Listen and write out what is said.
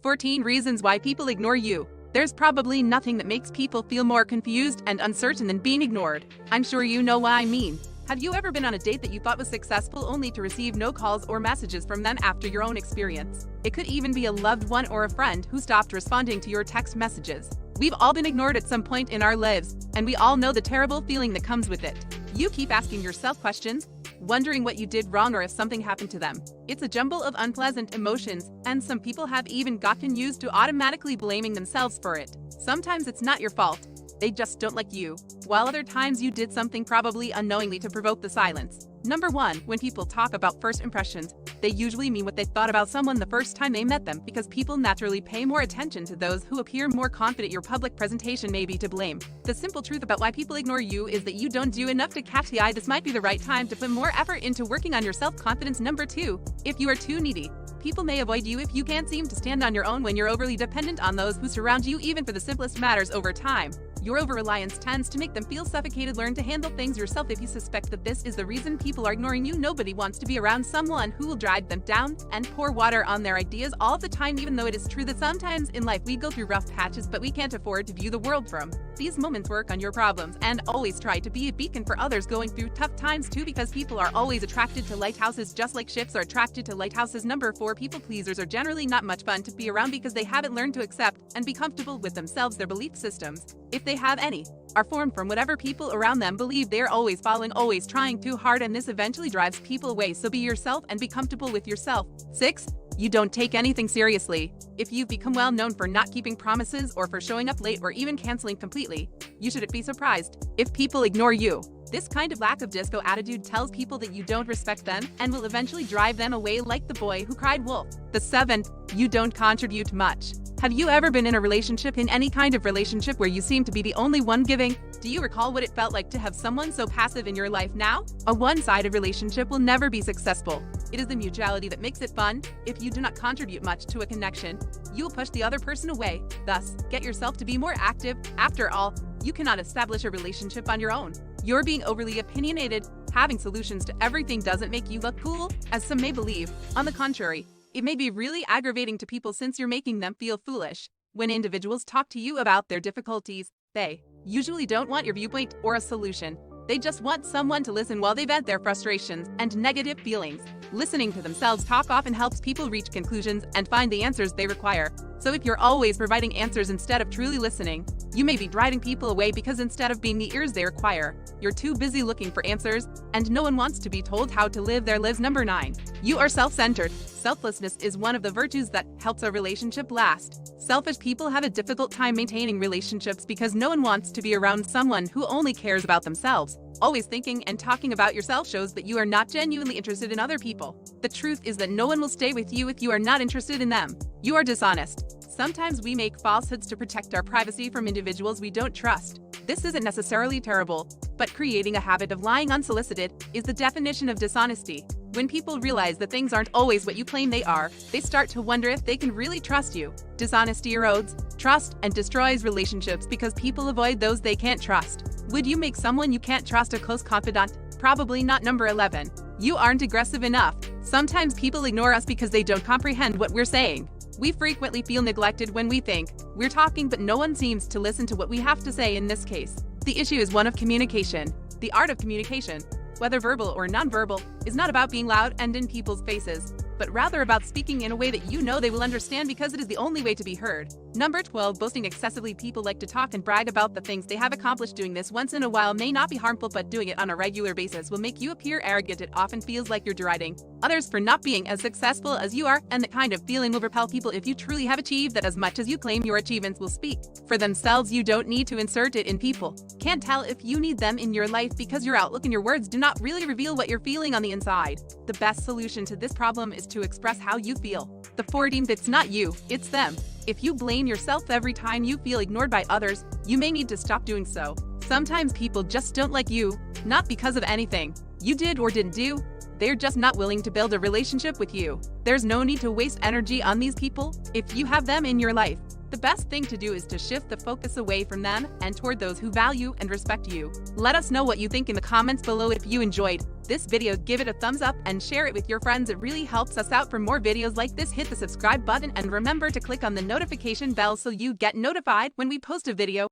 14 reasons why people ignore you. There's probably nothing that makes people feel more confused and uncertain than being ignored. I'm sure you know what I mean. Have you ever been on a date that you thought was successful only to receive no calls or messages from them after your own experience? It could even be a loved one or a friend who stopped responding to your text messages. We've all been ignored at some point in our lives, and we all know the terrible feeling that comes with it. You keep asking yourself questions, wondering what you did wrong or if something happened to them. It's a jumble of unpleasant emotions, and some people have even gotten used to automatically blaming themselves for it. Sometimes it's not your fault. They just don't like you, while other times you did something probably unknowingly to provoke the silence. Number 1. When people talk about first impressions, they usually mean what they thought about someone the first time they met them, because people naturally pay more attention to those who appear more confident. Your public presentation may be to blame. The simple truth about why people ignore you is that you don't do enough to catch the eye. This might be the right time to put more effort into working on your self-confidence. Number 2. If you are too needy, people may avoid you if you can't seem to stand on your own. When you're overly dependent on those who surround you, even for the simplest matters, over time, your over-reliance tends to make them feel suffocated. Learn to handle things yourself. If you suspect that this is the reason people are ignoring you, nobody wants to be around someone who will drag them down and pour water on their ideas all the time. Even though it is true that sometimes in life we go through rough patches, but we can't afford to view the world from these moments. Work on your problems and always try to be a beacon for others going through tough times too, because people are always attracted to lighthouses just like ships are attracted to lighthouses. Number 4. People pleasers are generally not much fun to be around because they haven't learned to accept and be comfortable with themselves. Their belief systems, if they have any, are formed from whatever people around them believe. They're always following, always trying too hard, and this eventually drives people away. So be yourself and be comfortable with yourself. 6. You don't take anything seriously. If you've become well known for not keeping promises or for showing up late or even canceling completely, you shouldn't be surprised if people ignore you. This kind of lack of disco attitude tells people that you don't respect them and will eventually drive them away, like the boy who cried wolf. The 7th. You don't contribute much. Have you ever been in a relationship, in any kind of relationship, where you seem to be the only one giving? Do you recall what it felt like to have someone so passive in your life? Now, a one-sided relationship will never be successful. It is the mutuality that makes it fun. If you do not contribute much to a connection, you will push the other person away. Thus, get yourself to be more active. After all, you cannot establish a relationship on your own. You're being overly opinionated. Having solutions to everything doesn't make you look cool, as some may believe. On the contrary, it may be really aggravating to people since you're making them feel foolish. When individuals talk to you about their difficulties, they usually don't want your viewpoint or a solution. They just want someone to listen while they vent their frustrations and negative feelings. Listening to themselves talk often helps people reach conclusions and find the answers they require. So if you're always providing answers instead of truly listening, you may be driving people away, because instead of being the ears they require, you're too busy looking for answers, and no one wants to be told how to live their lives. Number 9. You are self-centered. Selflessness is one of the virtues that helps a relationship last. Selfish people have a difficult time maintaining relationships because no one wants to be around someone who only cares about themselves. Always thinking and talking about yourself shows that you are not genuinely interested in other people. The truth is that no one will stay with you if you are not interested in them. You are dishonest. Sometimes we make falsehoods to protect our privacy from individuals we don't trust. This isn't necessarily terrible, but creating a habit of lying unsolicited is the definition of dishonesty. When people realize that things aren't always what you claim they are, they start to wonder if they can really trust you. Dishonesty erodes trust and destroys relationships because people avoid those they can't trust. Would you make someone you can't trust a close confidant? Probably not. Number 11. You aren't aggressive enough. Sometimes people ignore us because they don't comprehend what we're saying. We frequently feel neglected when we think we're talking, but no one seems to listen to what we have to say. In this case, the issue is one of communication. The art of communication, whether verbal or nonverbal, is not about being loud and in people's faces, but rather about speaking in a way that you know they will understand, because it is the only way to be heard. Number 12. Boasting excessively. People like to talk and brag about the things they have accomplished. Doing this once in a while may not be harmful, but doing it on a regular basis will make you appear arrogant. It often feels like you're deriding others for not being as successful as you are, and that kind of feeling will repel people. If you truly have achieved that as much as you claim, your achievements will speak for themselves. You don't need to insert it in. People can't tell if you need them in your life because your outlook and your words do not really reveal what you're feeling on the inside. The best solution to this problem is to express how you feel. The 14th. It's not you, it's them. If you blame yourself every time you feel ignored by others, you may need to stop doing so. Sometimes people just don't like you, not because of anything you did or didn't do. They're just not willing to build a relationship with you. There's no need to waste energy on these people if you have them in your life. the best thing to do is to shift the focus away from them and toward those who value and respect you. Let us know what you think in the comments below. If you enjoyed this video, give it a thumbs up and share it with your friends. It really helps us out. For more videos like this, hit the subscribe button and remember to click on the notification bell so you get notified when we post a video.